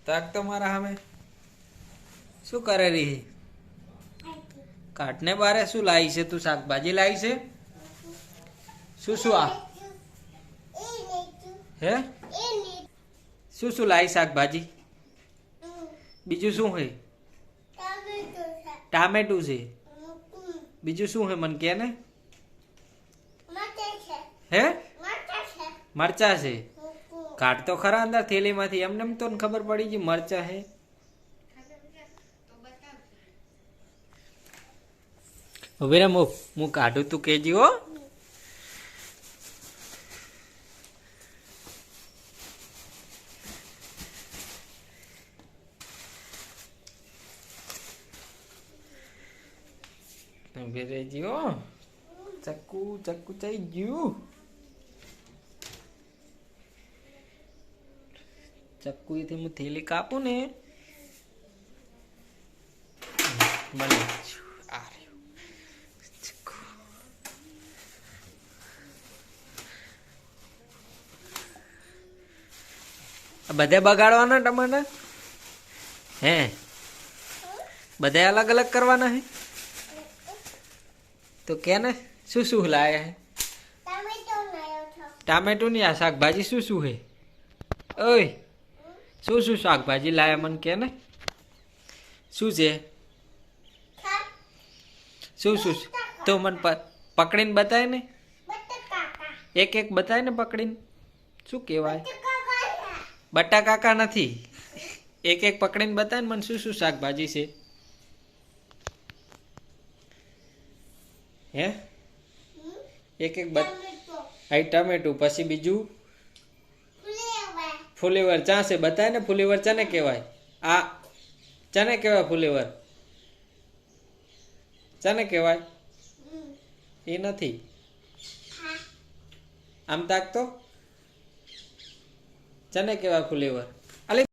તાક તો મારા સામે શું કરે રહી? કાટને બારે શું લાવી છે તું? શાકભાજી લાવી છે? શું શું આ હે શું શું લાવી શાકભાજી? બીજું શું હે? ટામેટું છે. બીજું શું હે મને કે ને? હે મરચા છે. કાઢ તો ખરા અંદર થેલીમાંથી. એમને એમ તો ખબર પડી ગઈ મરચા હે. ઉભી રે હું કાઢું તું કેજી હો. ઉભી રહેજી હો. ચક્કુ ચક્કુ થઈ ગયું. ચક્કુથી હું થેલી કાપું ને બને બધા બગાડવાના ટમાટર હે? બધા અલગ અલગ કરવાના હે તો કે ને શું શું લાયા હે? ટામેટું ની આ શાકભાજી શું શું હે? ઓય શું શું શાકભાજી લાયા મને કે ને? શું છે? શું શું તો મને પકડીને બતાય ને. એક એક બતાય ને પકડીને. શું કહેવાય? બટાકાકા નથી. એક એક પકડીને બતાય ને મને શું શું શાકભાજી છે? હે એક એક આ ટમેટું પછી બીજું ફુલેવર ચા છે બતાય ને. ફુલેવર ચાને કહેવાય? આ ચાને કહેવાય ફુલેવર? ચાને કહેવાય? એ નથી. આમ તાક તો ચાને કહેવાય ફુલેવર?